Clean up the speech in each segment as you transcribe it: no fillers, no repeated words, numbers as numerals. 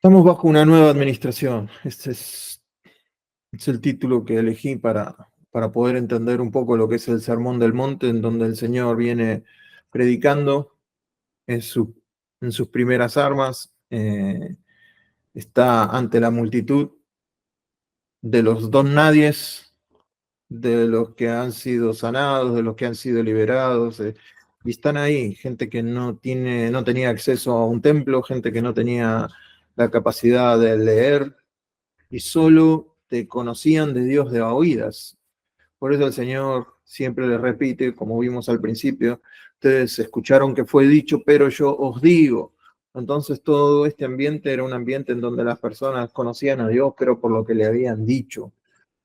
Estamos bajo una nueva administración. Es el título que elegí para poder entender un poco lo que es el Sermón del Monte, en donde el Señor viene predicando en, en sus primeras armas. Está ante la multitud de los don nadies, de los que han sido sanados, de los que han sido liberados. Y están ahí, gente que no tenía acceso a un templo, gente que no tenía la capacidad de leer, y solo te conocían de Dios de oídas. Por eso el Señor siempre les repite, como vimos al principio, ustedes escucharon que fue dicho, pero yo os digo. Entonces todo este ambiente era un ambiente en donde las personas conocían a Dios, pero por lo que le habían dicho,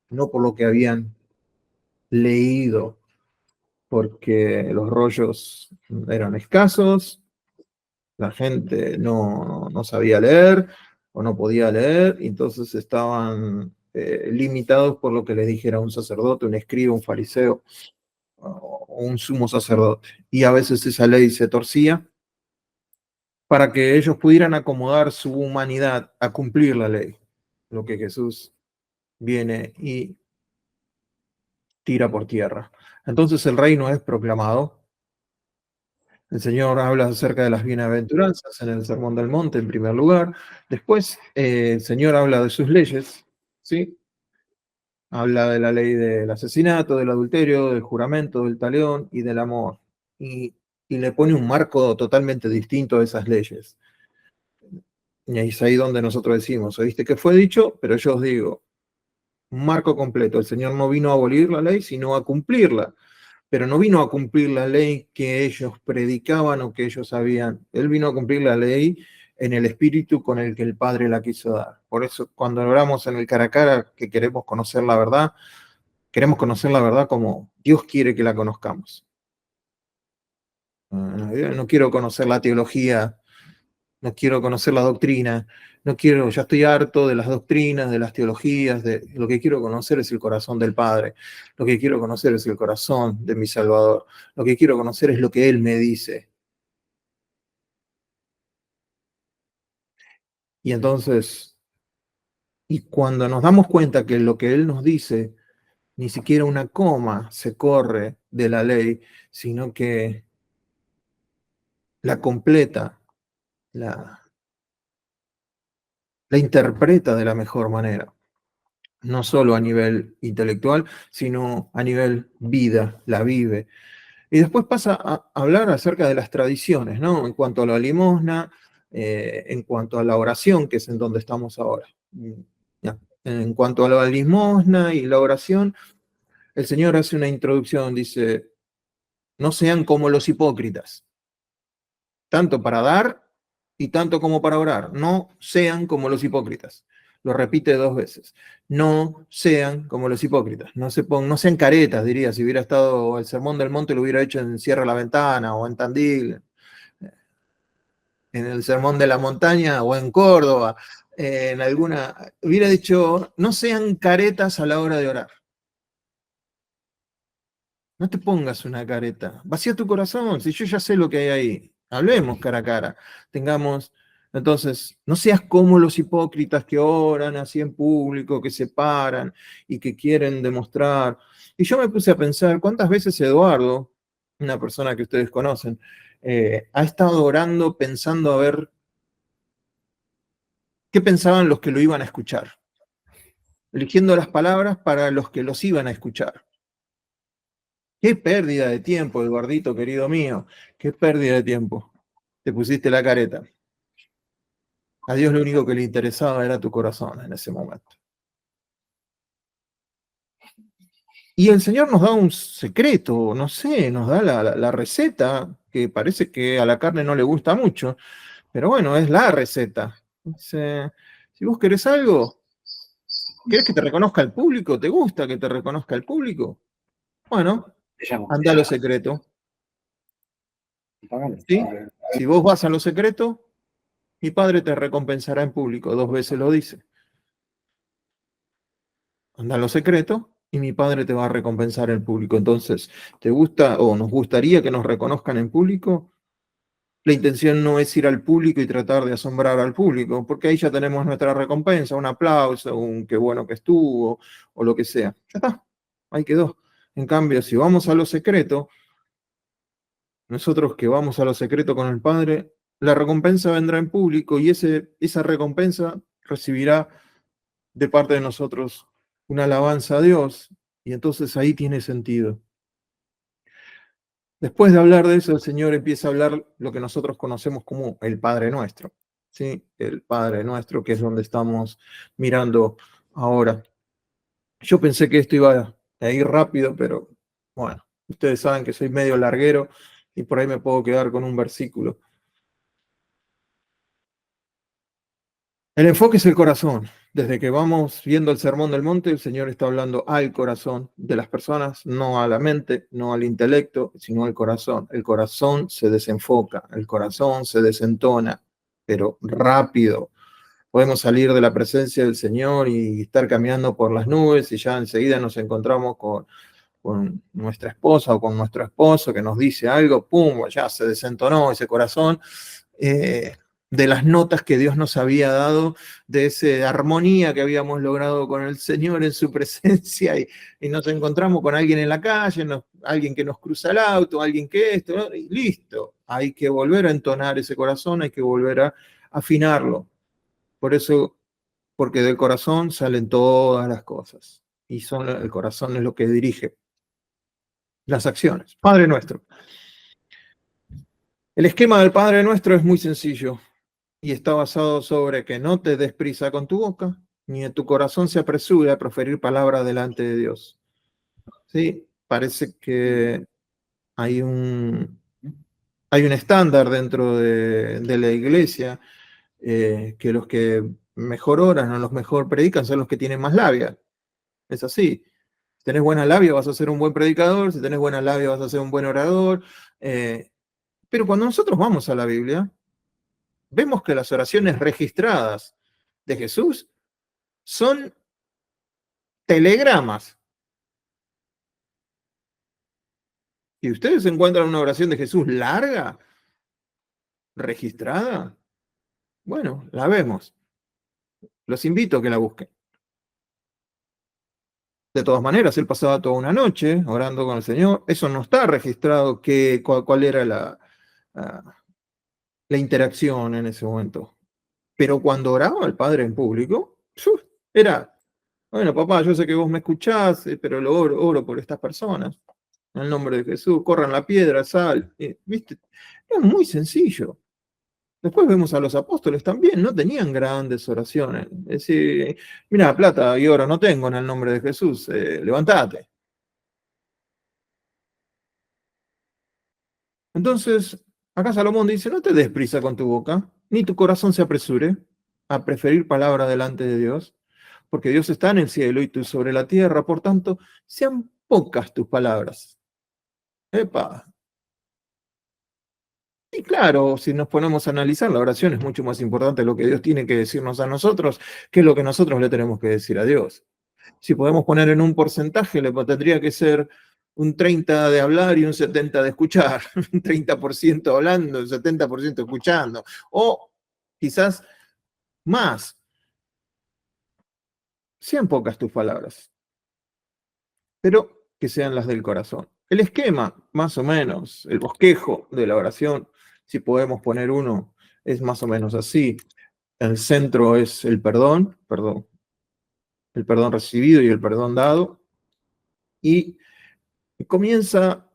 no por lo que habían leído, porque los rollos eran escasos, la gente no sabía leer o no podía leer, y entonces estaban limitados por lo que les dijera un sacerdote, un escriba, un fariseo o un sumo sacerdote. Y a veces esa ley se torcía para que ellos pudieran acomodar su humanidad a cumplir la ley, lo que Jesús viene y tira por tierra. Entonces el reino es proclamado. El Señor habla acerca de las bienaventuranzas en el Sermón del Monte, en primer lugar. Después, el Señor habla de sus leyes, ¿sí? Habla de la ley del asesinato, del adulterio, del juramento, del talión y del amor. Y le pone un marco totalmente distinto a esas leyes. Y es ahí donde nosotros decimos, oíste que fue dicho, pero yo os digo, un marco completo. El Señor no vino a abolir la ley, sino a cumplirla. Pero no vino a cumplir la ley que ellos predicaban o que ellos sabían. Él vino a cumplir la ley en el espíritu con el que el Padre la quiso dar. Por eso cuando oramos en el cara a cara que queremos conocer la verdad como Dios quiere que la conozcamos. No quiero conocer la teología, no quiero conocer la doctrina, ya estoy harto de las doctrinas, de las teologías, lo que quiero conocer es el corazón del Padre, lo que quiero conocer es el corazón de mi Salvador, lo que quiero conocer es lo que Él me dice. Y entonces, y cuando nos damos cuenta que lo que Él nos dice, ni siquiera una coma se corre de la ley, sino que la completa, la, la interpreta de la mejor manera. No solo a nivel intelectual, sino a nivel vida, la vive. Y después pasa a hablar acerca de las tradiciones, ¿no? En cuanto a la limosna, en cuanto a la oración, que es en donde estamos ahora. Ya. En cuanto a la limosna y la oración, el Señor hace una introducción, dice, no sean como los hipócritas, tanto para dar y tanto como para orar. No sean como los hipócritas. Lo repite dos veces. No sean como los hipócritas. No sean caretas, diría. Si hubiera estado el Sermón del Monte, lo hubiera hecho en Cierra la Ventana o en Tandil, en el Sermón de la Montaña o en Córdoba. En alguna, hubiera dicho, no sean caretas a la hora de orar. No te pongas una careta. Vacía tu corazón. Si yo ya sé lo que hay ahí. Hablemos cara a cara. Tengamos. Entonces, no seas como los hipócritas que oran así en público, que se paran y que quieren demostrar. Y yo me puse a pensar cuántas veces Eduardo, una persona que ustedes conocen, ha estado orando pensando a ver qué pensaban los que lo iban a escuchar, eligiendo las palabras para los que los iban a escuchar. Qué pérdida de tiempo, Eduardito, querido mío. Qué pérdida de tiempo. Te pusiste la careta. A Dios lo único que le interesaba era tu corazón en ese momento. Y el Señor nos da un secreto, no sé, nos da la receta, que parece que a la carne no le gusta mucho, pero bueno, es la receta. Dice, si vos querés algo, ¿querés que te reconozca el público? ¿Te gusta que te reconozca el público? Bueno, anda a lo secreto. ¿Sí? Si vos vas a lo secreto, mi Padre te recompensará en público. Dos veces lo dice. Anda a lo secreto y mi Padre te va a recompensar en público. Entonces, ¿te gusta o nos gustaría que nos reconozcan en público? La intención no es ir al público y tratar de asombrar al público, porque ahí ya tenemos nuestra recompensa, un aplauso, un qué bueno que estuvo, o lo que sea. Ya está, ahí quedó. En cambio, si vamos a lo secreto, nosotros que vamos a lo secreto con el Padre, la recompensa vendrá en público y esa recompensa recibirá de parte de nosotros una alabanza a Dios, y entonces ahí tiene sentido. Después de hablar de eso, el Señor empieza a hablar lo que nosotros conocemos como el Padre Nuestro, ¿sí? El Padre Nuestro, que es donde estamos mirando ahora. Yo pensé que esto iba a ir rápido, pero bueno, ustedes saben que soy medio larguero y por ahí me puedo quedar con un versículo. El enfoque es el corazón. Desde que vamos viendo el Sermón del Monte, el Señor está hablando al corazón de las personas, no a la mente, no al intelecto, sino al corazón. El corazón se desenfoca, el corazón se desentona, pero rápido. Podemos salir de la presencia del Señor y estar caminando por las nubes y ya enseguida nos encontramos con nuestra esposa o con nuestro esposo que nos dice algo, pum, ya se desentonó ese corazón, de las notas que Dios nos había dado, de esa armonía que habíamos logrado con el Señor en su presencia y nos encontramos con alguien en la calle, alguien que nos cruza el auto, alguien que esto, ¿no? Y listo, hay que volver a entonar ese corazón, hay que volver a afinarlo. Por eso, porque del corazón salen todas las cosas y el corazón es lo que dirige las acciones. Padre nuestro. El esquema del Padre nuestro es muy sencillo y está basado sobre que no te des prisa con tu boca, ni en tu corazón se apresure a proferir palabra delante de Dios. ¿Sí? Parece que hay hay un estándar dentro de la iglesia, que los que mejor oran o los mejor predican son los que tienen más labia. Es así. Si tenés buena labia vas a ser un buen predicador, si tenés buena labia vas a ser un buen orador. Pero cuando nosotros vamos a la Biblia, vemos que las oraciones registradas de Jesús son telegramas. Y ustedes encuentran una oración de Jesús larga, registrada, bueno, la vemos. Los invito a que la busquen. De todas maneras, él pasaba toda una noche orando con el Señor. Eso no está registrado cuál era la interacción en ese momento. Pero cuando oraba al Padre en público, era, bueno, papá, yo sé que vos me escuchás, pero lo oro por estas personas. En el nombre de Jesús, corran la piedra, sal. ¿Viste? Es muy sencillo. Después vemos a los apóstoles también, no tenían grandes oraciones. Es decir, mira, plata y oro no tengo en el nombre de Jesús, levantate. Entonces, acá Salomón dice, no te des prisa con tu boca, ni tu corazón se apresure a preferir palabra delante de Dios, porque Dios está en el cielo y tú sobre la tierra, por tanto, sean pocas tus palabras. Epa. Y claro, si nos ponemos a analizar, la oración es mucho más importante lo que Dios tiene que decirnos a nosotros que lo que nosotros le tenemos que decir a Dios. Si podemos poner en un porcentaje, le tendría que ser un 30 de hablar y un 70 de escuchar, un 30% hablando, un 70% escuchando, o quizás más. Sean pocas tus palabras, pero que sean las del corazón. El esquema, más o menos, el bosquejo de la oración, si podemos poner uno, es más o menos así. El centro es el perdón recibido y el perdón dado, y comienza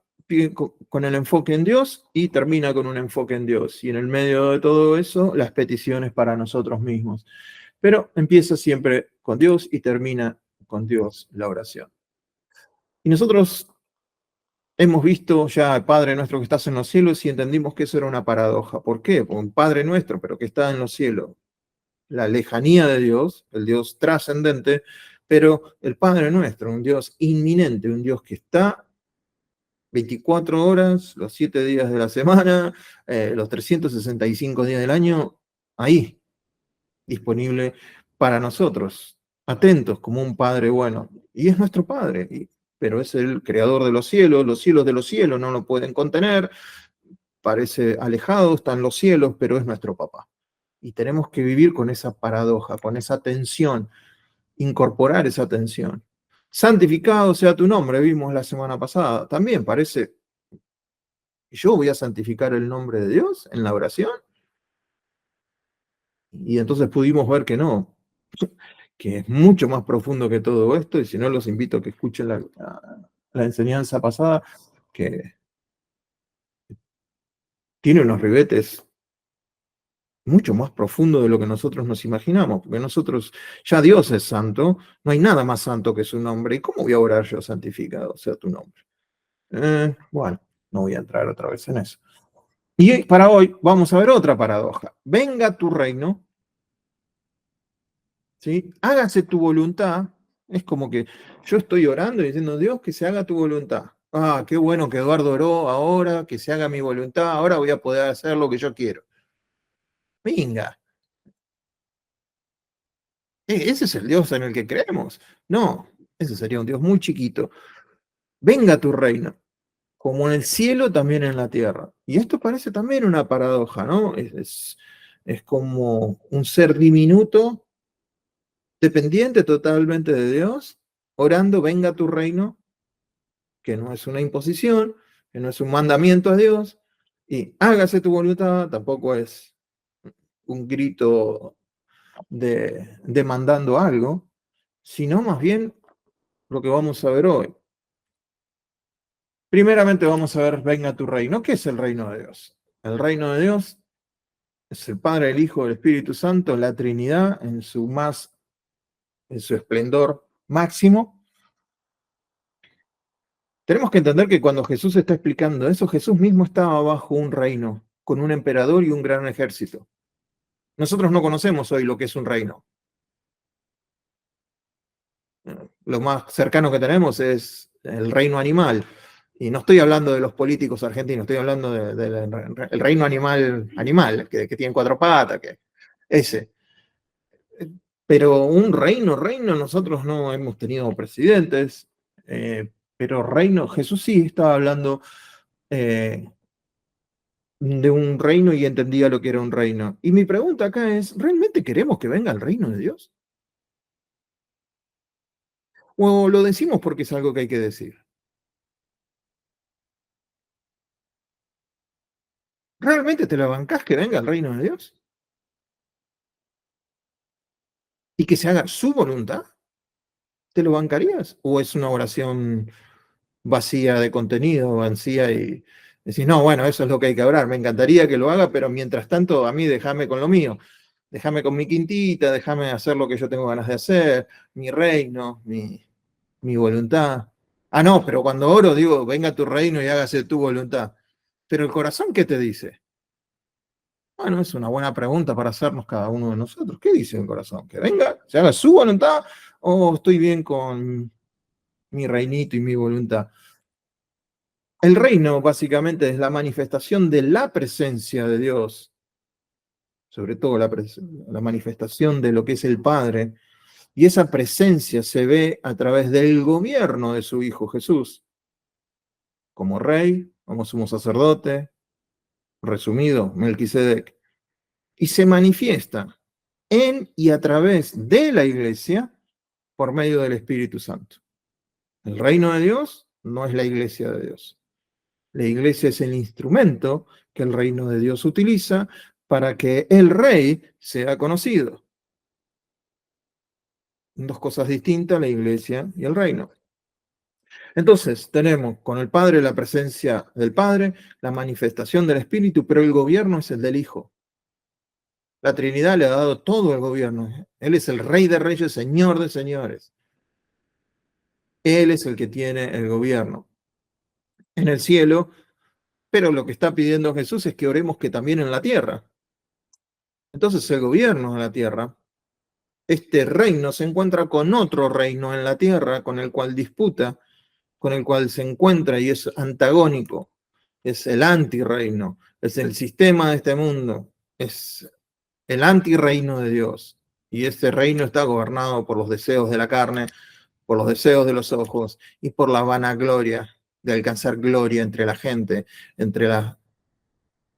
con el enfoque en Dios y termina con un enfoque en Dios. Y en el medio de todo eso, las peticiones para nosotros mismos. Pero empieza siempre con Dios y termina con Dios la oración. Y nosotros hemos visto ya al Padre nuestro que estás en los cielos y entendimos que eso era una paradoja. ¿Por qué? Porque un Padre nuestro, pero que está en los cielos, la lejanía de Dios, el Dios trascendente, pero el Padre nuestro, un Dios inminente, un Dios que está 24 horas, los 7 días de la semana, los 365 días del año, ahí, disponible para nosotros, atentos como un Padre bueno. Y es nuestro Padre, pero es el creador de los cielos de los cielos no lo pueden contener, parece alejado, está en los cielos, pero es nuestro papá. Y tenemos que vivir con esa paradoja, con esa tensión, incorporar esa tensión. Santificado sea tu nombre, vimos la semana pasada. También parece, yo voy a santificar el nombre de Dios en la oración. Y entonces pudimos ver que no, que es mucho más profundo que todo esto. Y si no, los invito a que escuchen la enseñanza pasada, que tiene unos ribetes mucho más profundos de lo que nosotros nos imaginamos, porque nosotros, ya Dios es santo, no hay nada más santo que su nombre. ¿Y cómo voy a orar yo santificado sea tu nombre? Bueno, no voy a entrar otra vez en eso. Y para hoy vamos a ver otra paradoja. Venga tu reino, ¿sí? Hágase tu voluntad. Es como que yo estoy orando y diciendo, Dios, que se haga tu voluntad. Ah, qué bueno que Eduardo oró ahora, que se haga mi voluntad, ahora voy a poder hacer lo que yo quiero. Venga, ese es el Dios en el que creemos. No, ese sería un Dios muy chiquito. Venga tu reino, como en el cielo, también en la tierra. Y esto parece también una paradoja, ¿no? Es como un ser diminuto, dependiente totalmente de Dios, orando, venga tu reino, que no es una imposición, que no es un mandamiento a Dios, y hágase tu voluntad, tampoco es un grito demandando algo, sino más bien lo que vamos a ver hoy. Primeramente vamos a ver, venga tu reino. ¿Qué es el reino de Dios? El reino de Dios es el Padre, el Hijo, el Espíritu Santo, la Trinidad en su esplendor máximo. Tenemos que entender que cuando Jesús está explicando eso, Jesús mismo estaba bajo un reino, con un emperador y un gran ejército. Nosotros no conocemos hoy lo que es un reino. Lo más cercano que tenemos es el reino animal. Y no estoy hablando de los políticos argentinos, estoy hablando del reino animal, que tiene cuatro patas, ese. Pero un reino, nosotros no hemos tenido presidentes, pero reino, Jesús sí estaba hablando de un reino y entendía lo que era un reino. Y mi pregunta acá es, ¿realmente queremos que venga el reino de Dios? ¿O lo decimos porque es algo que hay que decir? ¿Realmente te la bancás que venga el reino de Dios? ¿Y que se haga su voluntad? ¿Te lo bancarías? ¿O es una oración vacía de contenido, vacía y decís, no, bueno, eso es lo que hay que orar, me encantaría que lo haga, pero mientras tanto a mí déjame con lo mío, déjame con mi quintita, déjame hacer lo que yo tengo ganas de hacer, mi reino, mi voluntad? Ah, no, pero cuando oro digo, venga tu reino y hágase tu voluntad. Pero el corazón, ¿qué te dice? Bueno, es una buena pregunta para hacernos cada uno de nosotros. ¿Qué dice el corazón? ¿Que venga, se haga su voluntad o estoy bien con mi reinito y mi voluntad? El reino básicamente es la manifestación de la presencia de Dios, sobre todo la manifestación de lo que es el Padre, y esa presencia se ve a través del gobierno de su Hijo Jesús, como rey, como sumo sacerdote, resumido, Melquisedec, y se manifiesta en y a través de la iglesia por medio del Espíritu Santo. El reino de Dios no es la iglesia de Dios. La iglesia es el instrumento que el reino de Dios utiliza para que el rey sea conocido. Dos cosas distintas, la iglesia y el reino. Entonces, tenemos con el Padre la presencia del Padre, la manifestación del Espíritu, pero el gobierno es el del Hijo. La Trinidad le ha dado todo el gobierno. Él es el Rey de Reyes, Señor de Señores. Él es el que tiene el gobierno en el cielo, pero lo que está pidiendo Jesús es que oremos que también en la tierra. Entonces el gobierno de la tierra, este reino se encuentra con otro reino en la tierra, con el cual disputa, con el cual se encuentra y es antagónico, es el antirreino, es el sistema de este mundo, es el antirreino de Dios. Y este reino está gobernado por los deseos de la carne, por los deseos de los ojos y por la vanagloria de alcanzar gloria entre la gente, entre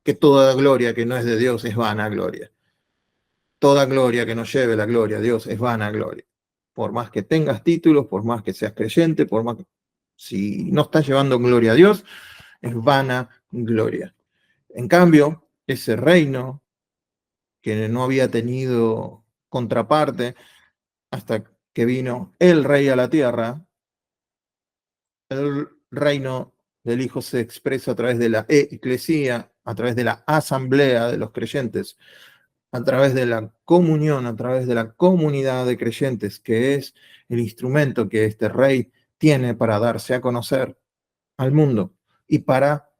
que toda gloria que no es de Dios es vana gloria. Toda gloria que no lleve la gloria a Dios es vana gloria. Por más que tengas títulos, por más que seas creyente, por más que, si no estás llevando gloria a Dios, es vana gloria. En cambio, ese reino que no había tenido contraparte hasta que vino el rey a la tierra, el reino del Hijo se expresa a través de la eclesía, a través de la asamblea de los creyentes, a través de la comunión, a través de la comunidad de creyentes, que es el instrumento que este rey tiene para darse a conocer al mundo y para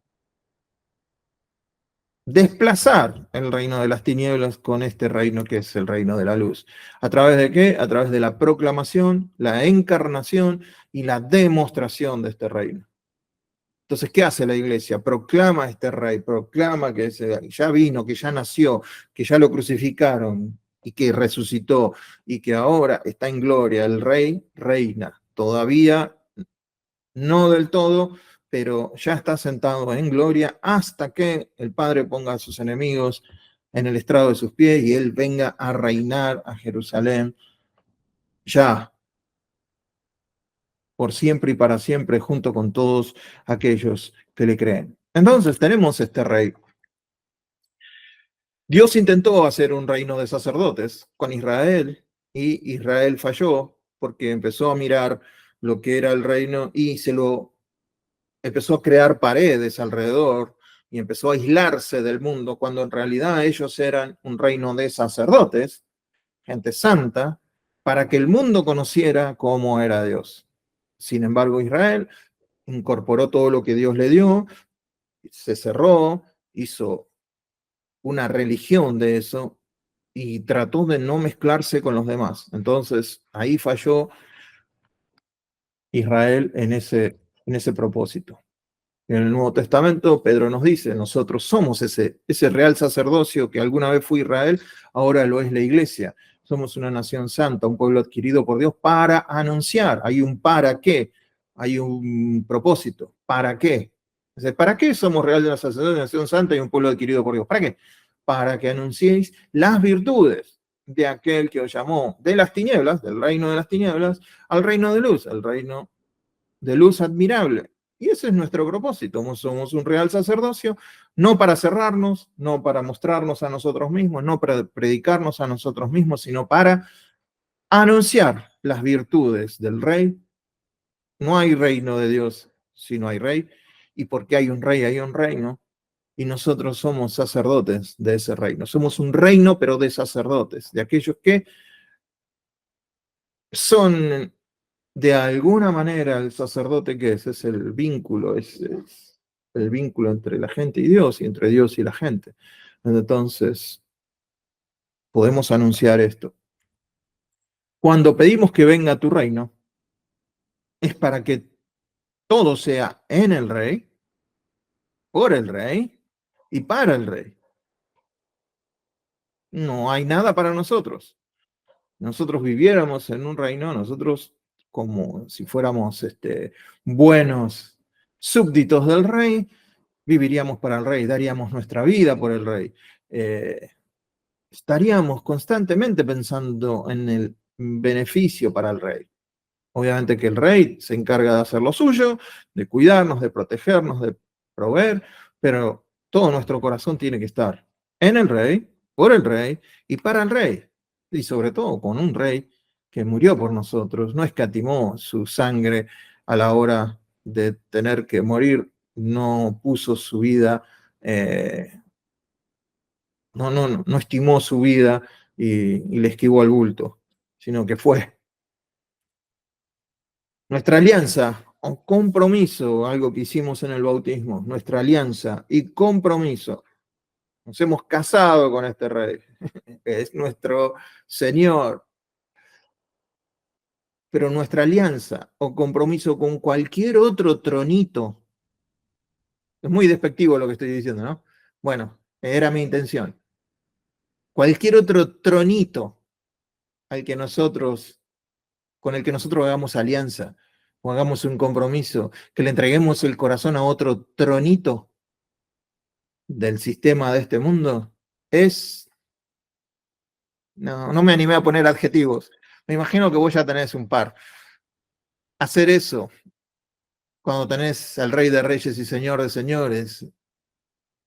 desplazar el reino de las tinieblas con este reino que es el reino de la luz. ¿A través de qué? A través de la proclamación, la encarnación y la demostración de este reino. Entonces, ¿qué hace la iglesia? Proclama a este rey, proclama que ya vino, que ya nació, que ya lo crucificaron y que resucitó y que ahora está en gloria. El rey reina. Todavía no del todo, pero ya está sentado en gloria hasta que el Padre ponga a sus enemigos en el estrado de sus pies y él venga a reinar a Jerusalén ya por siempre y para siempre junto con todos aquellos que le creen. Entonces tenemos este rey. Dios intentó hacer un reino de sacerdotes con Israel y Israel falló porque empezó a mirar lo que era el reino y se lo empezó a crear paredes alrededor y empezó a aislarse del mundo, cuando en realidad ellos eran un reino de sacerdotes, gente santa, para que el mundo conociera cómo era Dios. Sin embargo, Israel incorporó todo lo que Dios le dio, se cerró, hizo una religión de eso y trató de no mezclarse con los demás. Entonces, ahí falló Israel en ese propósito. En el Nuevo Testamento, Pedro nos dice, nosotros somos ese real sacerdocio que alguna vez fue Israel, ahora lo es la iglesia. Somos una nación santa, un pueblo adquirido por Dios para anunciar. Hay un para qué, hay un propósito. ¿Para qué? ¿Para qué somos real de una sacerdocio, nación santa y un pueblo adquirido por Dios? ¿Para qué? Para que anunciéis las virtudes de aquel que os llamó de las tinieblas, del reino de las tinieblas, al reino de luz, al reino de luz admirable. Y ese es nuestro propósito. Somos un real sacerdocio, no para cerrarnos, no para mostrarnos a nosotros mismos, no para predicarnos a nosotros mismos, sino para anunciar las virtudes del rey. No hay reino de Dios si no hay rey. Y porque hay un rey, hay un reino. Y nosotros somos sacerdotes de ese reino. Somos un reino, pero de sacerdotes, de aquellos que son de alguna manera el sacerdote que es el vínculo, es el vínculo entre la gente y Dios y entre Dios y la gente. Entonces, podemos anunciar esto. Cuando pedimos que venga tu reino, es para que todo sea en el rey, por el rey y para el rey. No hay nada para nosotros. Nosotros viviéramos en un reino, nosotros como si fuéramos buenos súbditos del rey, viviríamos para el rey, daríamos nuestra vida por el rey. Estaríamos constantemente pensando en el beneficio para el rey. Obviamente que el rey se encarga de hacer lo suyo, de cuidarnos, de protegernos, de proveer, pero todo nuestro corazón tiene que estar en el rey, por el rey y para el rey. Y sobre todo con un rey que murió por nosotros, no escatimó su sangre a la hora de tener que morir, no puso su vida, no estimó su vida y le esquivó al bulto, sino que fue. Nuestra alianza o compromiso, algo que hicimos en el bautismo, nuestra alianza y compromiso. Nos hemos casado con este rey, es nuestro Señor. Pero nuestra alianza o compromiso con cualquier otro tronito, es muy despectivo lo que estoy diciendo, ¿no? Bueno, era mi intención. Cualquier otro tronito al que nosotros con el que nosotros hagamos alianza o hagamos un compromiso, que le entreguemos el corazón a otro tronito, del sistema de este mundo es, no me animé a poner adjetivos. Me imagino que vos ya tenés un par. Hacer eso cuando tenés al Rey de Reyes y Señor de Señores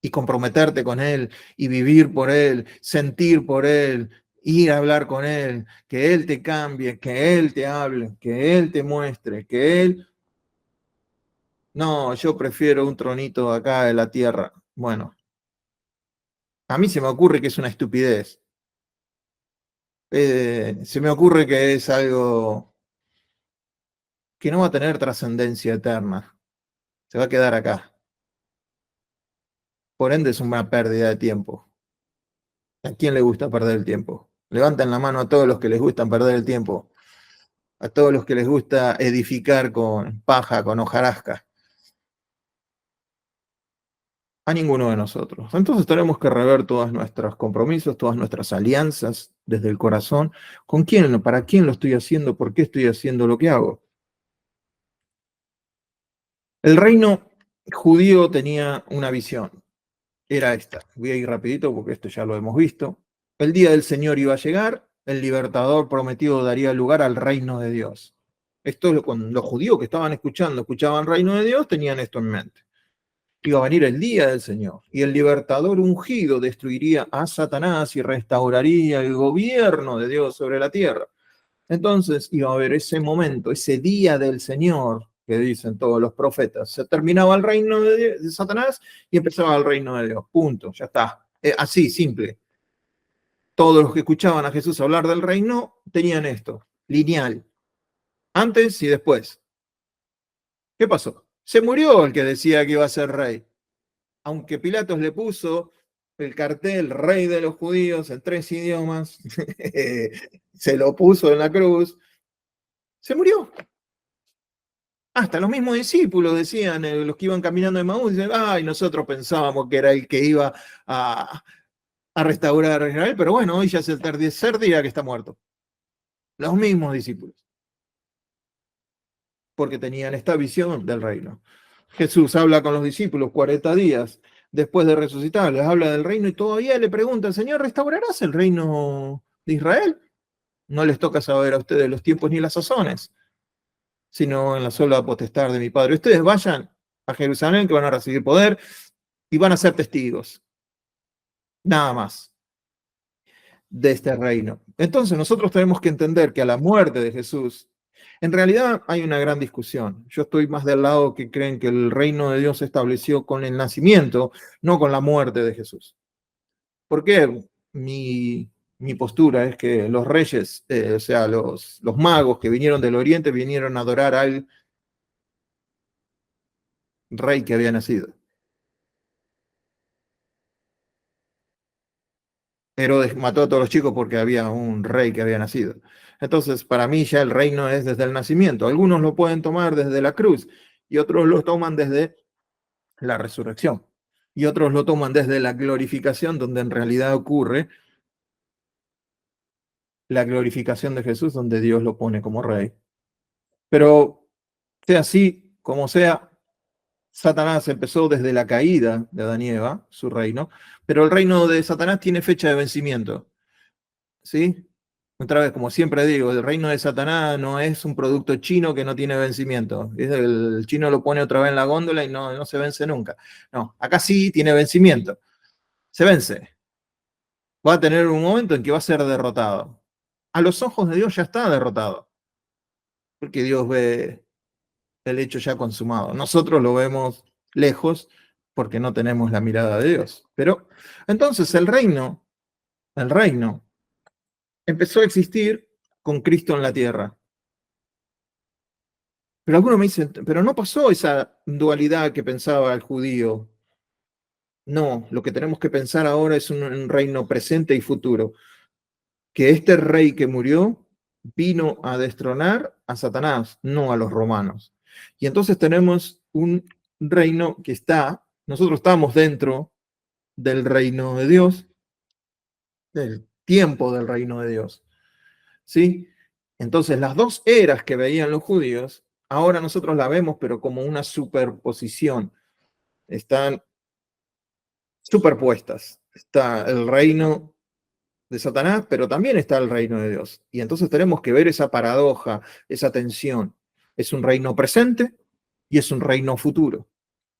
y comprometerte con Él y vivir por Él, sentir por Él, ir a hablar con Él, que Él te cambie, que Él te hable, que Él te muestre, que Él... No, yo prefiero un tronito acá de la tierra. Bueno, a mí se me ocurre que es una estupidez. Se me ocurre que es algo que no va a tener trascendencia eterna. Se va a quedar acá. Por ende es una pérdida de tiempo. ¿A quién le gusta perder el tiempo? Levanten la mano a todos los que les gusta perder el tiempo. A todos los que les gusta edificar con paja, con hojarasca. A ninguno de nosotros. Entonces tenemos que rever todos nuestros compromisos, todas nuestras alianzas desde el corazón. ¿Con quién? ¿Para quién lo estoy haciendo? ¿Por qué estoy haciendo lo que hago? El reino judío tenía una visión. Era esta. Voy a ir rapidito porque esto ya lo hemos visto. El día del Señor iba a llegar, el libertador prometido daría lugar al reino de Dios. Esto es cuando los judíos que estaban escuchaban reino de Dios, tenían esto en mente. Iba a venir el día del Señor y el libertador ungido destruiría a Satanás y restauraría el gobierno de Dios sobre la tierra. Entonces iba a haber ese momento, ese día del Señor, que dicen todos los profetas. Se terminaba el reino de Satanás y empezaba el reino de Dios. Punto, ya está. Así, simple. Todos los que escuchaban a Jesús hablar del reino tenían esto, lineal, antes y después. ¿Qué pasó? Se murió el que decía que iba a ser rey. Aunque Pilatos le puso el cartel rey de los judíos en 3 idiomas, se lo puso en la cruz, se murió. Hasta los mismos discípulos decían, los que iban caminando de Maús, dicen, ay, nosotros pensábamos que era el que iba a restaurar a Israel, pero bueno, hoy ya es el tercer día que está muerto. Los mismos discípulos, porque tenían esta visión del reino. Jesús habla con los discípulos 40 días después de resucitar, les habla del reino y todavía le preguntan, Señor, ¿restaurarás el reino de Israel? No les toca saber a ustedes los tiempos ni las sazones, sino en la sola potestad de mi Padre. Ustedes vayan a Jerusalén, que van a recibir poder y van a ser testigos, nada más, de este reino. Entonces nosotros tenemos que entender que a la muerte de Jesús, en realidad hay una gran discusión. Yo estoy más del lado que creen que el reino de Dios se estableció con el nacimiento, no con la muerte de Jesús. ¿Por qué? Mi postura es que los reyes, o sea, los magos que vinieron del oriente, vinieron a adorar al rey que había nacido. Herodes mató a todos los chicos porque había un rey que había nacido. Entonces, para mí ya el reino es desde el nacimiento. Algunos lo pueden tomar desde la cruz y otros lo toman desde la resurrección. Y otros lo toman desde la glorificación, donde en realidad ocurre la glorificación de Jesús, donde Dios lo pone como rey. Pero sea así como sea, Satanás empezó desde la caída de Adán y Eva, su reino, pero el reino de Satanás tiene fecha de vencimiento. ¿Sí? Otra vez, como siempre digo, el reino de Satanás no es un producto chino que no tiene vencimiento. El chino lo pone otra vez en la góndola y no se vence nunca. No, acá sí tiene vencimiento. Se vence. Va a tener un momento en que va a ser derrotado. A los ojos de Dios ya está derrotado, porque Dios ve el hecho ya consumado. Nosotros lo vemos lejos porque no tenemos la mirada de Dios. Pero entonces el reino empezó a existir con Cristo en la tierra. Pero algunos me dicen, pero no pasó esa dualidad que pensaba el judío. No, lo que tenemos que pensar ahora es un reino presente y futuro. Que este rey que murió vino a destronar a Satanás, no a los romanos. Y entonces tenemos un reino que nosotros estamos dentro del reino de Dios, del tiempo del reino de Dios. ¿Sí? Entonces las dos eras que veían los judíos, ahora nosotros la vemos, pero como una superposición. Están superpuestas. Está el reino de Satanás, pero también está el reino de Dios. Y entonces tenemos que ver esa paradoja, esa tensión. Es un reino presente y es un reino futuro.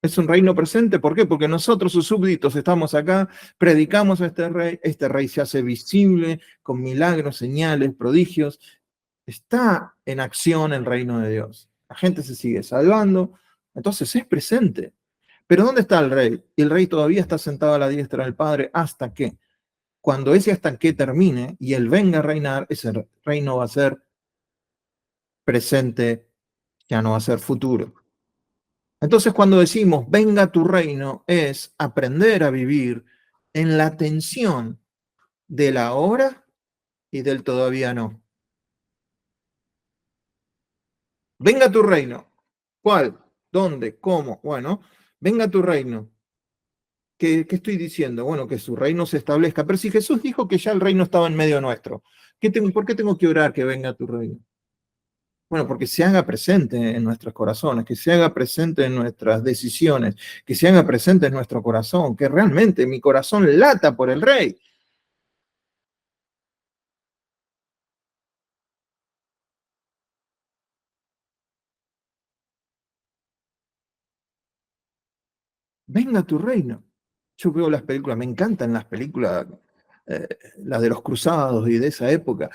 Es un reino presente, ¿por qué? Porque nosotros, sus súbditos, estamos acá, predicamos a este rey se hace visible con milagros, señales, prodigios. Está en acción el reino de Dios. La gente se sigue salvando, entonces es presente. Pero ¿dónde está el rey? Y el rey todavía está sentado a la diestra del Padre hasta que, cuando ese hasta que termine y él venga a reinar, ese reino va a ser presente, ya no va a ser futuro. Entonces, cuando decimos venga tu reino, es aprender a vivir en la tensión del ahora y del todavía no. Venga tu reino. ¿Cuál? ¿Dónde? ¿Cómo? Bueno, venga tu reino. ¿Qué estoy diciendo? Bueno, que su reino se establezca. Pero si Jesús dijo que ya el reino estaba en medio nuestro, ¿por qué tengo que orar que venga tu reino? Bueno, porque se haga presente en nuestros corazones, que se haga presente en nuestras decisiones, que se haga presente en nuestro corazón, que realmente mi corazón lata por el rey. Venga tu reino. Yo veo las películas, me encantan las películas, eh, las de los cruzados y de esa época,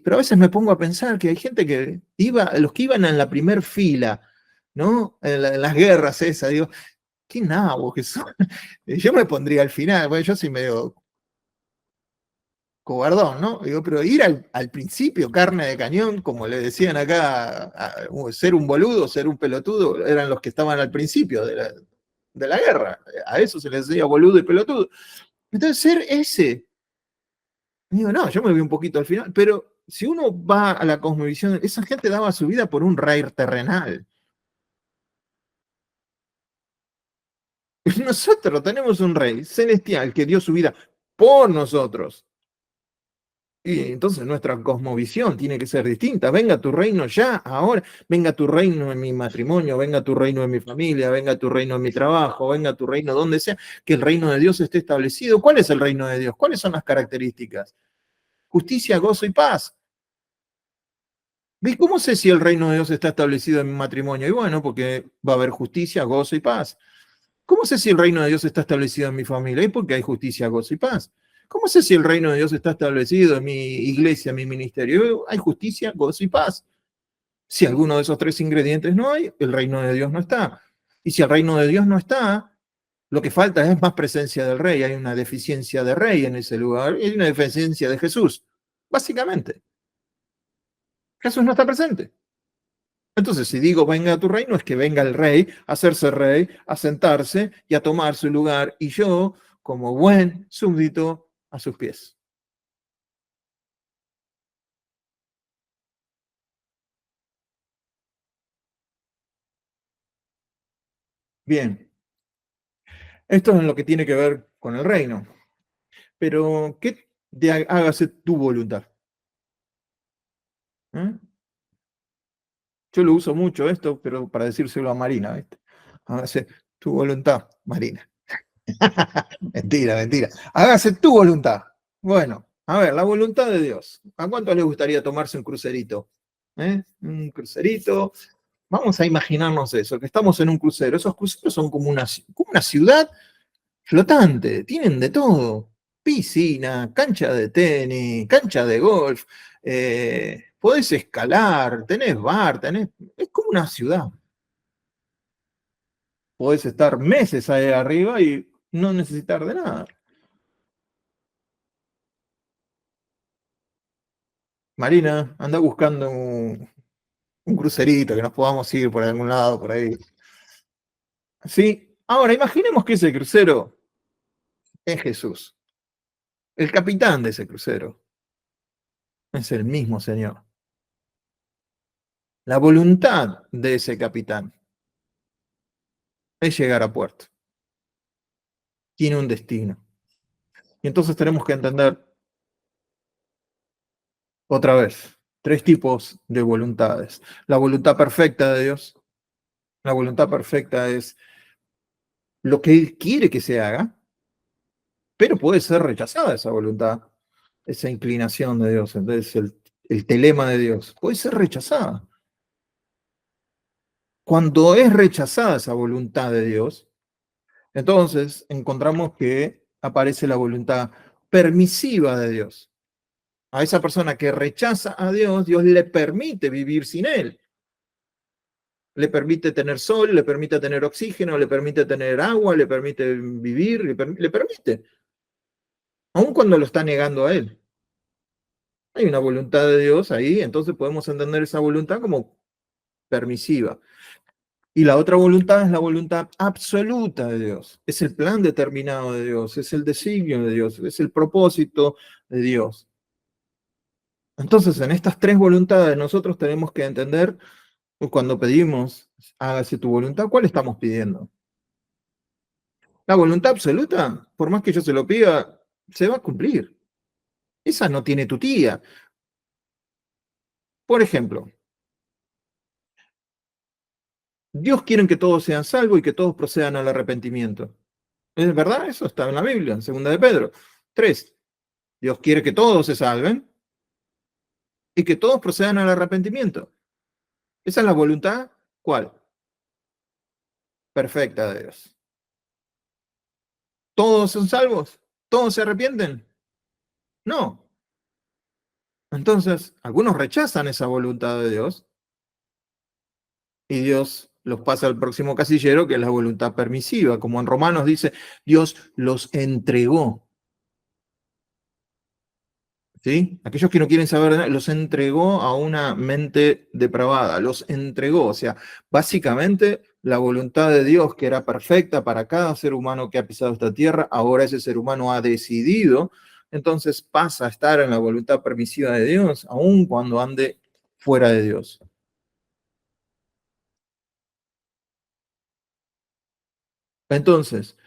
pero a veces me pongo a pensar que hay gente que iba, los que iban en la primer fila, ¿no? En las guerras esas, digo, qué nabos que son. Yo me pondría al final, bueno, yo soy medio cobardón, ¿no? Digo, pero ir al principio, carne de cañón, como le decían acá, ser un boludo, ser un pelotudo, eran los que estaban al principio de la guerra. A eso se les decía boludo y pelotudo. Entonces, ser ese, digo, no, yo me vi un poquito al final, pero si uno va a la cosmovisión, esa gente daba su vida por un rey terrenal. Nosotros tenemos un rey celestial que dio su vida por nosotros. Y entonces nuestra cosmovisión tiene que ser distinta. Venga tu reino ya, ahora. Venga tu reino en mi matrimonio, venga tu reino en mi familia, venga tu reino en mi trabajo, venga tu reino donde sea, que el reino de Dios esté establecido. ¿Cuál es el reino de Dios? ¿Cuáles son las características? Justicia, gozo y paz. ¿Y cómo sé si el reino de Dios está establecido en mi matrimonio? Y bueno, porque va a haber justicia, gozo y paz. ¿Cómo sé si el reino de Dios está establecido en mi familia? Y porque hay justicia, gozo y paz. ¿Cómo sé si el reino de Dios está establecido en mi iglesia, en mi ministerio? Hay justicia, gozo y paz. Si alguno de esos tres ingredientes no hay, el reino de Dios no está. Y si el reino de Dios no está, lo que falta es más presencia del rey. Hay una deficiencia de rey en ese lugar. Hay una deficiencia de Jesús. Básicamente, Jesús no está presente. Entonces, si digo venga a tu reino, es que venga el rey a hacerse rey, a sentarse y a tomar su lugar, y yo, como buen súbdito, a sus pies. Bien, esto es en lo que tiene que ver con el reino. Pero, ¿qué de hágase tu voluntad? ¿Eh? Yo lo uso mucho esto, pero para decírselo a Marina, ¿viste? Hágase tu voluntad, Marina. Mentira, mentira. Hágase tu voluntad. Bueno, a ver, la voluntad de Dios. ¿A cuánto les gustaría tomarse un crucerito? ¿Eh? Un crucerito. Vamos a imaginarnos eso, que estamos en un crucero. Esos cruceros son como una ciudad flotante, tienen de todo. Piscina, cancha de tenis, cancha de golf, podés escalar, tenés bar, es como una ciudad. Podés estar meses ahí arriba y no necesitar de nada. Marina, anda buscando un crucerito que nos podamos ir por algún lado, por ahí. Sí, ahora imaginemos que ese crucero es Jesús. El capitán de ese crucero es el mismo Señor. La voluntad de ese capitán es llegar a puerto. Tiene un destino. Y entonces tenemos que entender otra vez tres tipos de voluntades. La voluntad perfecta de Dios. La voluntad perfecta es lo que Él quiere que se haga. pero puede ser rechazada esa voluntad, esa inclinación de Dios, entonces el telema de Dios, puede ser rechazada. Cuando es rechazada esa voluntad de Dios, entonces encontramos que aparece la voluntad permisiva de Dios. A esa persona que rechaza a Dios, Dios le permite vivir sin Él. Le permite tener sol, le permite tener oxígeno, le permite tener agua, le permite vivir, le permite, aun cuando lo está negando a Él. Hay una voluntad de Dios ahí, entonces podemos entender esa voluntad como permisiva. Y la otra voluntad es la voluntad absoluta de Dios. Es el plan determinado de Dios, es el designio de Dios, es el propósito de Dios. Entonces, en estas tres voluntades nosotros tenemos que entender cuando pedimos, hágase tu voluntad, ¿cuál estamos pidiendo? La voluntad absoluta, por más que yo se lo pida, se va a cumplir. Esa no tiene tu tía. Por ejemplo, Dios quiere que todos sean salvos y que todos procedan al arrepentimiento. ¿Es verdad? Eso está en la Biblia, en 2 de Pedro 3. Dios quiere que todos se salven y que todos procedan al arrepentimiento. Esa es la voluntad, ¿cuál? Perfecta de Dios. ¿Todos son salvos? ¿Todos se arrepienten? No. Entonces, algunos rechazan esa voluntad de Dios y Dios los pasa al próximo casillero, que es la voluntad permisiva. Como en Romanos dice, Dios los entregó. ¿Sí? Aquellos que no quieren saber de nada, los entregó a una mente depravada, los entregó. O sea, básicamente la voluntad de Dios, que era perfecta para cada ser humano que ha pisado esta tierra, ahora ese ser humano ha decidido, entonces pasa a estar en la voluntad permisiva de Dios, aun cuando ande fuera de Dios. Entonces,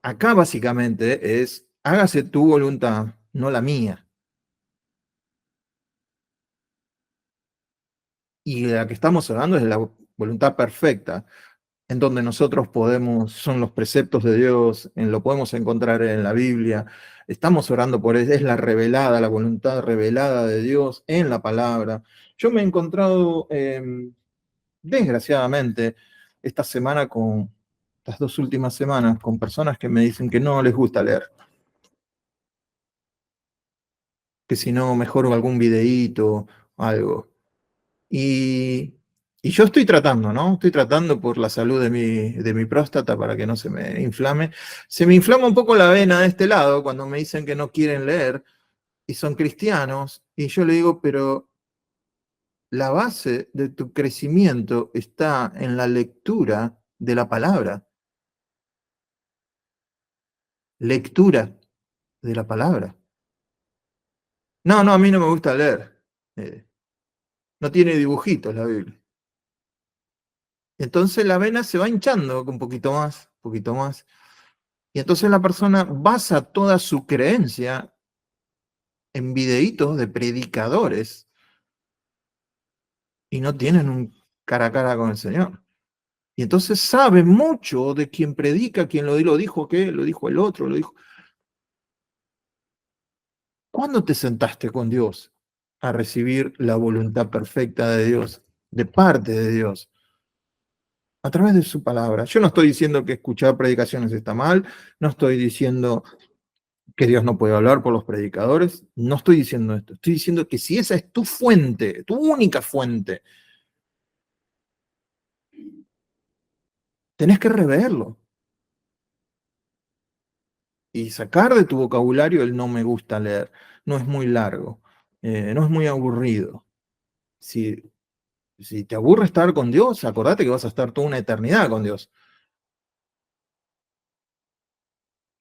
acá básicamente es, hágase tu voluntad, no la mía. Y la que estamos hablando es de la voluntad perfecta, en donde nosotros podemos, son los preceptos de Dios, lo podemos encontrar en la Biblia. Estamos orando por eso, es la revelada, la voluntad revelada de Dios en la palabra. Yo me he encontrado, desgraciadamente, esta semana con, estas 2 últimas semanas, con personas que me dicen que no les gusta leer, que si no, mejor algún videíto, algo. Y yo estoy tratando, ¿no? Estoy tratando por la salud de mi próstata para que no se me inflame. Se me inflama un poco la vena de este lado cuando me dicen que no quieren leer y son cristianos. Y yo le digo, pero la base de tu crecimiento está en la lectura de la palabra. Lectura de la palabra. No, no, a mí no me gusta leer. Eh, no tiene dibujitos la Biblia. Entonces la vena se va hinchando un poquito más, un poquito más. Y entonces la persona basa toda su creencia en videitos de predicadores y no tienen un cara a cara con el Señor. Y entonces sabe mucho de quien predica, quien lo dijo, qué, lo dijo el otro, lo dijo. ¿Cuándo te sentaste con Dios a recibir la voluntad perfecta de Dios, de parte de Dios, a través de su palabra? Yo no estoy diciendo que escuchar predicaciones está mal, no estoy diciendo que Dios no puede hablar por los predicadores. No estoy diciendo esto. Estoy diciendo que si esa es tu fuente, tu única fuente, tenés que reverlo y sacar de tu vocabulario el no me gusta leer. No es muy largo, no es muy aburrido. Si, si te aburre estar con Dios, acordate que vas a estar toda una eternidad con Dios.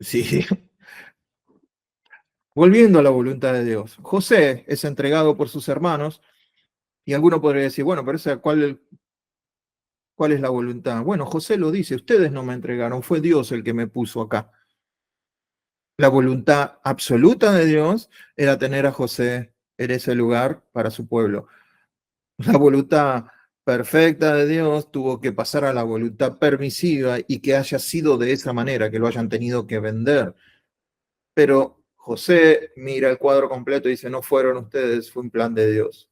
Sí. Volviendo a la voluntad de Dios. José es entregado por sus hermanos y alguno podría decir, bueno, pero esa, ¿cuál es la voluntad? Bueno, José lo dice, ustedes no me entregaron, fue Dios el que me puso acá. La voluntad absoluta de Dios era tener a José en ese lugar para su pueblo. La voluntad perfecta de Dios tuvo que pasar a la voluntad permisiva y que haya sido de esa manera, que lo hayan tenido que vender. Pero José mira el cuadro completo y dice, no fueron ustedes, fue un plan de Dios.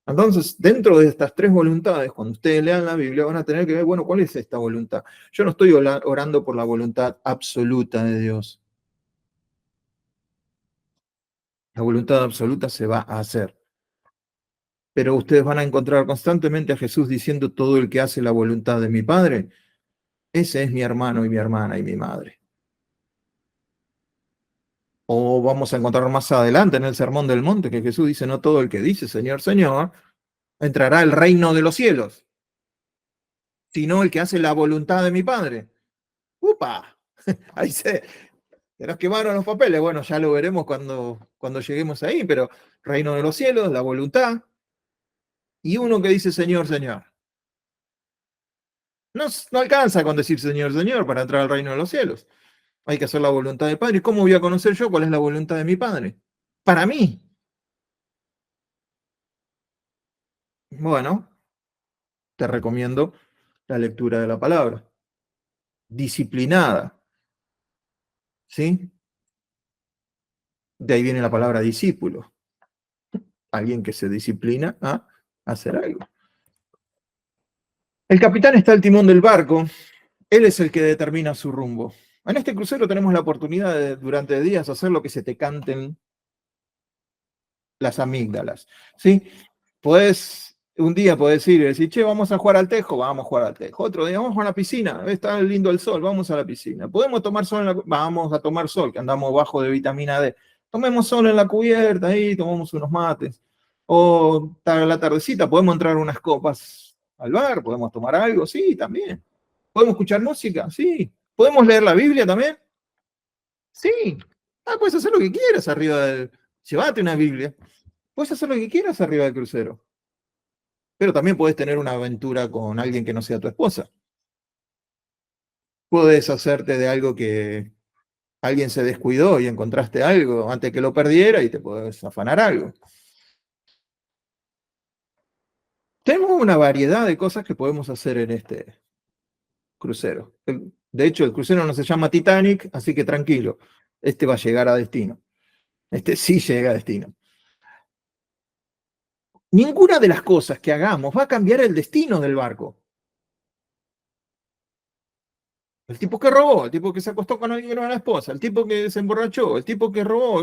Entonces, dentro de estas tres voluntades, cuando ustedes lean la Biblia, van a tener que ver, bueno, ¿cuál es esta voluntad? Yo no estoy orando por la voluntad absoluta de Dios. La voluntad absoluta se va a hacer. Pero ustedes van a encontrar constantemente a Jesús diciendo, todo el que hace la voluntad de mi Padre, ese es mi hermano y mi hermana y mi madre. O vamos a encontrar más adelante en el Sermón del Monte que Jesús dice, no todo el que dice, Señor, Señor, entrará al reino de los cielos, sino el que hace la voluntad de mi Padre. ¡Upa! Ahí se nos quemaron los papeles. Bueno, ya lo veremos cuando lleguemos ahí, pero reino de los cielos, la voluntad, y uno que dice Señor, Señor. No, no alcanza con decir Señor, Señor para entrar al reino de los cielos. Hay que hacer la voluntad del Padre. ¿Y cómo voy a conocer yo cuál es la voluntad de mi Padre? Para mí. Bueno, te recomiendo la lectura de la palabra. Disciplinada. ¿Sí? De ahí viene la palabra discípulo. Alguien que se disciplina a hacer algo. El capitán está al timón del barco. Él es el que determina su rumbo. En este crucero tenemos la oportunidad de, durante días, hacer lo que se te canten las amígdalas. ¿Sí? Un día podés ir y decir, che, vamos a jugar al tejo, vamos a jugar al tejo. Otro día, vamos a la piscina, está lindo el sol, vamos a la piscina. ¿Podemos tomar sol vamos a tomar sol, que andamos bajo de vitamina D. Tomemos sol en la cubierta, ahí tomamos unos mates. O a la tardecita, podemos entrar unas copas al bar, podemos tomar algo, sí, también. ¿Podemos escuchar música? Sí. ¿Podemos leer la Biblia también? Sí. Ah, puedes hacer lo que quieras arriba del... Llévate una Biblia. Puedes hacer lo que quieras arriba del crucero. Pero también puedes tener una aventura con alguien que no sea tu esposa. Puedes hacerte de algo que alguien se descuidó y encontraste algo antes que lo perdiera y te puedes afanar algo. Tenemos una variedad de cosas que podemos hacer en este crucero. De hecho, el crucero no se llama Titanic, así que tranquilo, este va a llegar a destino. Este sí llega a destino. Ninguna de las cosas que hagamos va a cambiar el destino del barco. El tipo que robó, el tipo que se acostó con alguien que no era la esposa, el tipo que se emborrachó, el tipo que robó,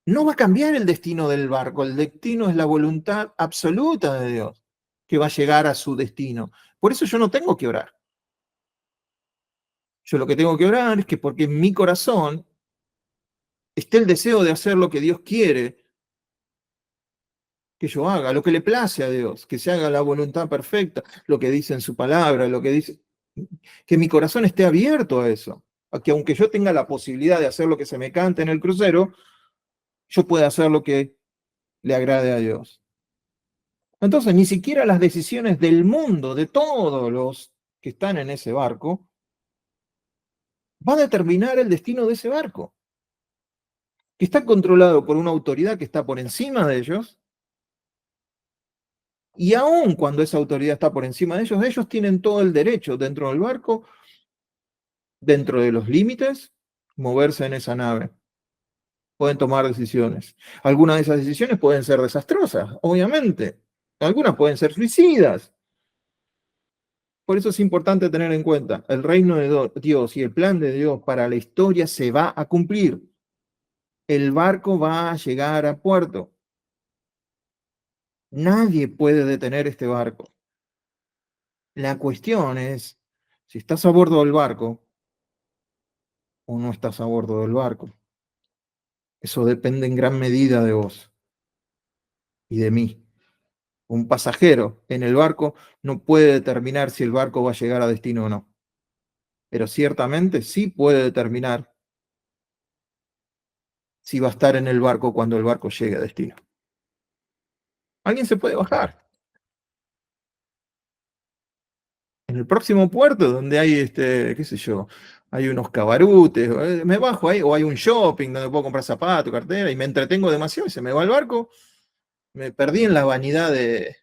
no va a cambiar el destino del barco. El destino es la voluntad absoluta de Dios que va a llegar a su destino. Por eso yo no tengo que orar. Yo lo que tengo que orar es que porque en mi corazón esté el deseo de hacer lo que Dios quiere que yo haga, lo que le place a Dios, que se haga la voluntad perfecta, lo que dice en su palabra, lo que dice, que mi corazón esté abierto a eso, a que aunque yo tenga la posibilidad de hacer lo que se me cante en el crucero, yo pueda hacer lo que le agrade a Dios. Entonces, ni siquiera las decisiones del mundo, de todos los que están en ese barco, va a determinar el destino de ese barco, que está controlado por una autoridad que está por encima de ellos, y aun cuando esa autoridad está por encima de ellos tienen todo el derecho dentro del barco, dentro de los límites, moverse en esa nave. Pueden tomar decisiones. Algunas de esas decisiones pueden ser desastrosas, obviamente. Algunas pueden ser suicidas. Por eso es importante tener en cuenta, el reino de Dios y el plan de Dios para la historia se va a cumplir. El barco va a llegar a puerto. Nadie puede detener este barco. La cuestión es si estás a bordo del barco o no estás a bordo del barco. Eso depende en gran medida de vos y de mí. Un pasajero en el barco no puede determinar si el barco va a llegar a destino o no. Pero ciertamente sí puede determinar si va a estar en el barco cuando el barco llegue a destino. Alguien se puede bajar. En el próximo puerto, donde hay, qué sé yo, hay unos cabarutes, me bajo ahí, o hay un shopping donde puedo comprar zapatos, cartera, y me entretengo demasiado y se me va el barco, me perdí en la vanidad en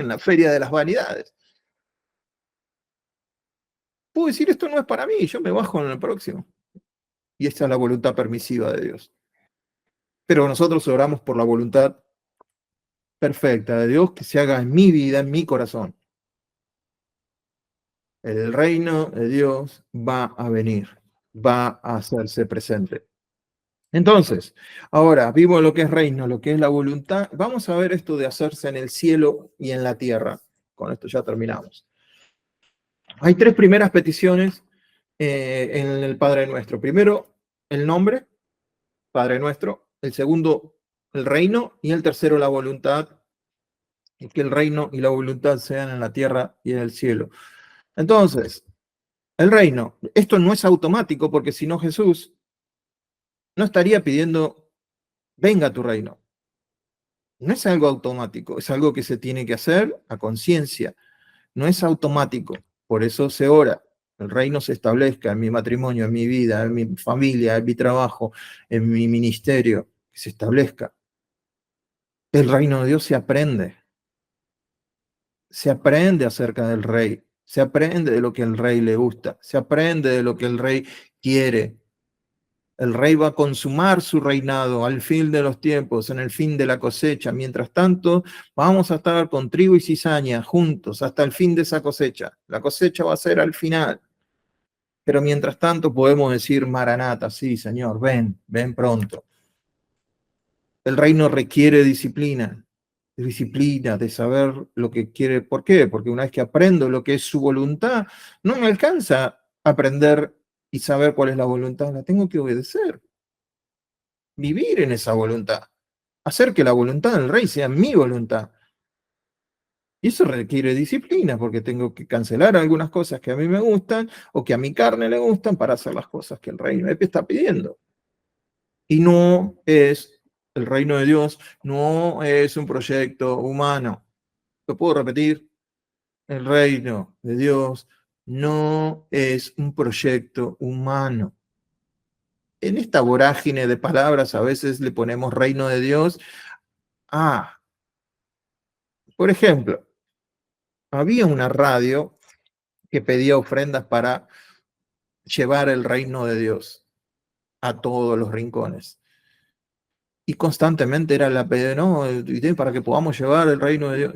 la feria de las vanidades. Puedo decir, esto no es para mí, yo me bajo en el próximo. Y esa es la voluntad permisiva de Dios. Pero nosotros oramos por la voluntad perfecta de Dios que se haga en mi vida, en mi corazón. El reino de Dios va a venir, va a hacerse presente. Entonces, ahora, vivo lo que es reino, lo que es la voluntad. Vamos a ver esto de hacerse en el cielo y en la tierra. Con esto ya terminamos. Hay tres primeras peticiones en el Padre Nuestro. Primero, el nombre, Padre Nuestro. El segundo, el reino. Y el tercero, la voluntad. Y que el reino y la voluntad sean en la tierra y en el cielo. Entonces, el reino. Esto no es automático porque si no Jesús no estaría pidiendo, venga a tu reino. No es algo automático, es algo que se tiene que hacer a conciencia. No es automático. Por eso se ora. El reino se establezca en mi matrimonio, en mi vida, en mi familia, en mi trabajo, en mi ministerio, que se establezca. El reino de Dios se aprende acerca del rey, se aprende de lo que el rey le gusta, se aprende de lo que el rey quiere. El rey va a consumar su reinado al fin de los tiempos, en el fin de la cosecha. Mientras tanto, vamos a estar con trigo y cizaña juntos hasta el fin de esa cosecha. La cosecha va a ser al final. Pero mientras tanto podemos decir, Maranata, sí, Señor, ven, ven pronto. El reino requiere disciplina de saber lo que quiere. ¿Por qué? Porque una vez que aprendo lo que es su voluntad, no me alcanza aprender y saber cuál es la voluntad, la tengo que obedecer, vivir en esa voluntad, hacer que la voluntad del rey sea mi voluntad. Y eso requiere disciplina, porque tengo que cancelar algunas cosas que a mí me gustan o que a mi carne le gustan para hacer las cosas que el rey me está pidiendo. Y no es, el reino de Dios no es un proyecto humano. ¿Lo puedo repetir? El reino de Dios no es un proyecto humano. En esta vorágine de palabras a veces le ponemos reino de Dios a, por ejemplo, había una radio que pedía ofrendas para llevar el reino de Dios a todos los rincones. Y constantemente era la pedida, no, para que podamos llevar el reino de Dios.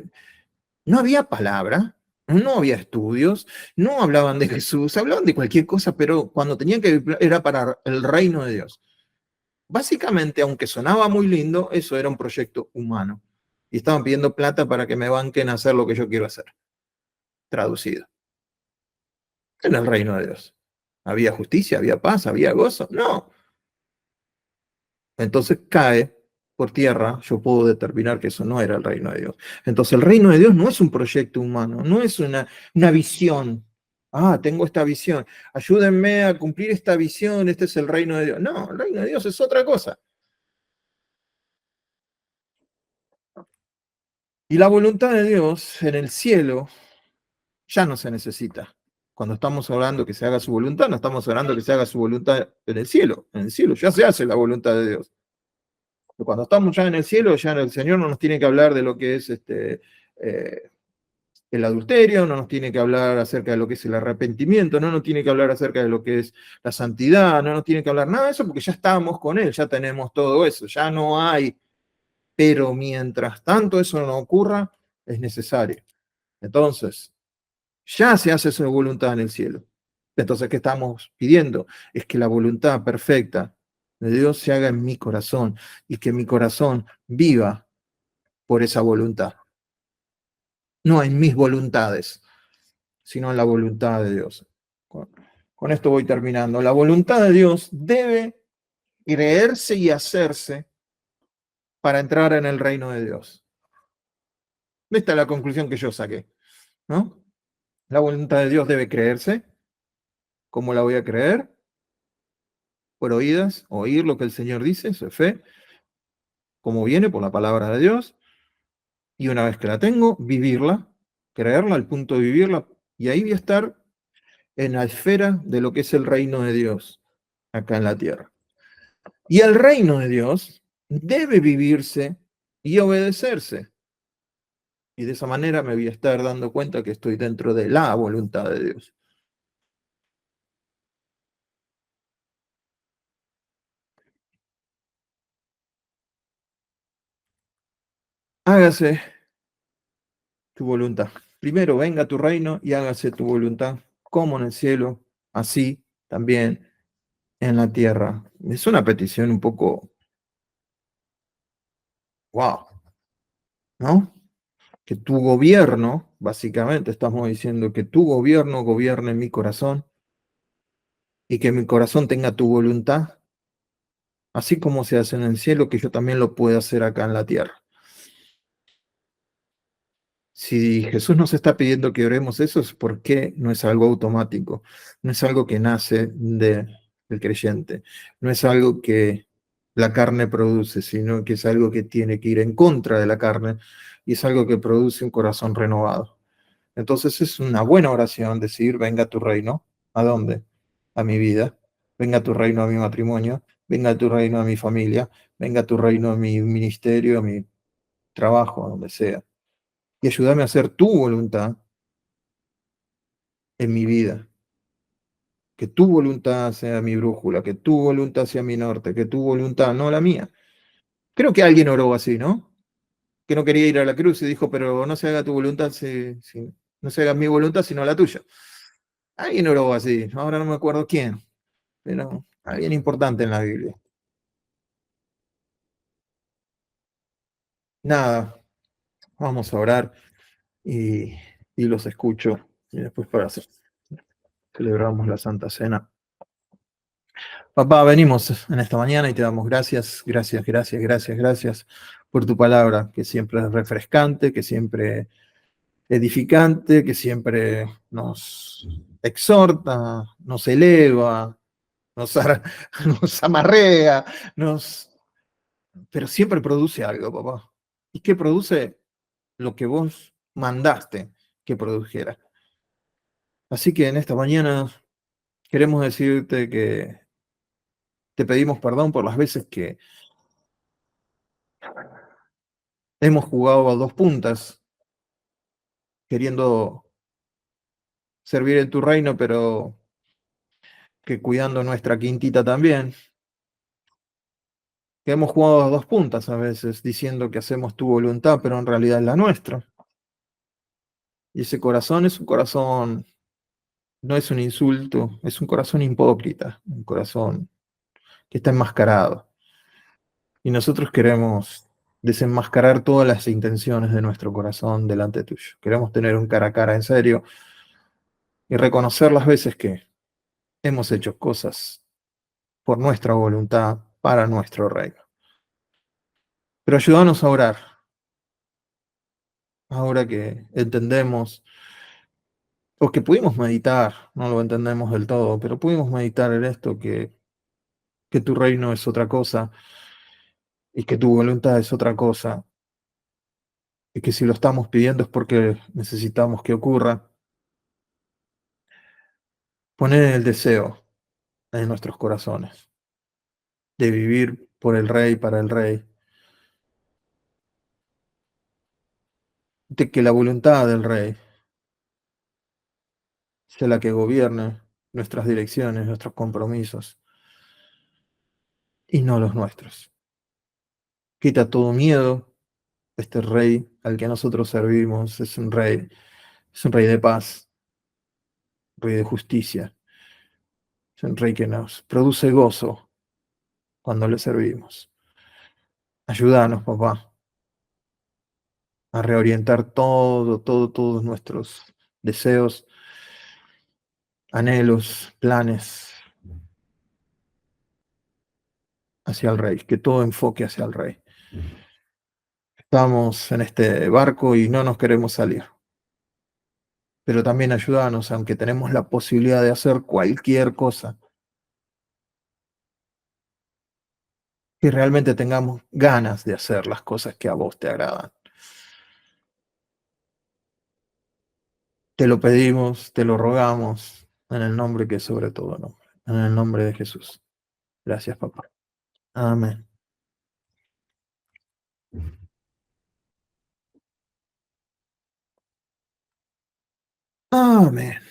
No había palabra, no había estudios, no hablaban de Jesús, hablaban de cualquier cosa, pero cuando tenían que era para el reino de Dios. Básicamente, aunque sonaba muy lindo, eso era un proyecto humano. Y estaban pidiendo plata para que me banquen a hacer lo que yo quiero hacer. Traducido. En el reino de Dios. ¿Había justicia? ¿Había paz? ¿Había gozo? No. Entonces cae por tierra, yo puedo determinar que eso no era el reino de Dios. Entonces el reino de Dios no es un proyecto humano, no es una visión. Ah, tengo esta visión, ayúdenme a cumplir esta visión, este es el reino de Dios. No, el reino de Dios es otra cosa. Y la voluntad de Dios en el cielo ya no se necesita. Cuando estamos hablando que se haga su voluntad, no estamos hablando que se haga su voluntad en el cielo. En el cielo ya se hace la voluntad de Dios. Cuando estamos ya en el cielo, ya el Señor no nos tiene que hablar de lo que es el adulterio, no nos tiene que hablar acerca de lo que es el arrepentimiento, no nos tiene que hablar acerca de lo que es la santidad, no nos tiene que hablar nada de eso porque ya estamos con Él, ya tenemos todo eso, ya no hay. Pero mientras tanto eso no ocurra, es necesario. Entonces, ya se hace su voluntad en el cielo. Entonces, ¿qué estamos pidiendo? Es que la voluntad perfecta de Dios se haga en mi corazón y que mi corazón viva por esa voluntad. No en mis voluntades, sino en la voluntad de Dios. Con esto voy terminando. La voluntad de Dios debe creerse y hacerse para entrar en el reino de Dios. Esta es la conclusión que yo saqué, ¿no? La voluntad de Dios debe creerse. ¿Cómo la voy a creer? Por oídas, oír lo que el Señor dice, eso es fe, como viene por la palabra de Dios, y una vez que la tengo, vivirla, creerla al punto de vivirla, y ahí voy a estar en la esfera de lo que es el reino de Dios acá en la tierra. Y el reino de Dios debe vivirse y obedecerse. Y de esa manera me voy a estar dando cuenta que estoy dentro de la voluntad de Dios. hágase tu voluntad. Primero venga tu reino y hágase tu voluntad, como en el cielo, así también en la tierra. Es una petición un poco, wow, ¿no? Que tu gobierno, básicamente estamos diciendo que tu gobierno gobierne mi corazón y que mi corazón tenga tu voluntad, así como se hace en el cielo, que yo también lo pueda hacer acá en la tierra. Si Jesús nos está pidiendo que oremos eso, es porque no es algo automático, no es algo que nace del creyente, no es algo que la carne produce, sino que es algo que tiene que ir en contra de la carne y es algo que produce un corazón renovado. Entonces es una buena oración decir, venga tu reino. ¿A dónde? A mi vida. Venga tu reino a mi matrimonio. Venga tu reino a mi familia. Venga tu reino a mi ministerio, a mi trabajo, a donde sea. Y ayúdame a hacer tu voluntad en mi vida. Que tu voluntad sea mi brújula, que tu voluntad sea mi norte, que tu voluntad, no la mía. Creo que alguien oró así, ¿no? Que no quería ir a la cruz y dijo, pero no se haga tu voluntad, no se haga mi voluntad, sino la tuya. Alguien oró así, ahora no me acuerdo quién, pero alguien importante en la Biblia. Nada, vamos a orar y, y los escucho y después celebramos la Santa Cena. Papá, venimos en esta mañana y te damos gracias, gracias, gracias, gracias, gracias por tu palabra, que siempre es refrescante, que siempre edificante, que siempre nos exhorta, nos eleva, nos amarrea, pero siempre produce algo, papá. ¿Y qué produce? Lo que vos mandaste que produjera. Así que en esta mañana queremos decirte que te pedimos perdón por las veces que hemos jugado a dos puntas, queriendo servir en tu reino, pero que cuidando nuestra quintita también. Que hemos jugado a dos puntas a veces, diciendo que hacemos tu voluntad, pero en realidad es la nuestra. Y ese corazón es un corazón, no es un insulto, es un corazón hipócrita, un corazón que está enmascarado. Y nosotros queremos desenmascarar todas las intenciones de nuestro corazón delante tuyo. Queremos tener un cara a cara en serio y reconocer las veces que hemos hecho cosas por nuestra voluntad para nuestro reino. Pero ayúdanos a orar, ahora que entendemos, o que pudimos meditar, no lo entendemos del todo, pero pudimos meditar en esto, que tu reino es otra cosa y que tu voluntad es otra cosa, y que si lo estamos pidiendo es porque necesitamos que ocurra. Poner el deseo en nuestros corazones de vivir por el Rey, para el Rey, de que la voluntad del Rey sea la que gobierne nuestras direcciones, nuestros compromisos, y no los nuestros. Quita todo miedo. Este Rey al que nosotros servimos es un Rey de paz, Rey de justicia, es un Rey que nos produce gozo cuando le servimos. Ayúdanos, papá, a reorientar todos nuestros deseos, anhelos, planes hacia el Rey, que todo enfoque hacia el Rey. Estamos en este barco y no nos queremos salir, pero también ayúdanos, aunque tenemos la posibilidad de hacer cualquier cosa, que realmente tengamos ganas de hacer las cosas que a vos te agradan. Te lo pedimos, te lo rogamos, en el nombre que es sobre todo nombre, en el nombre de Jesús. Gracias, papá. Amén. Amén.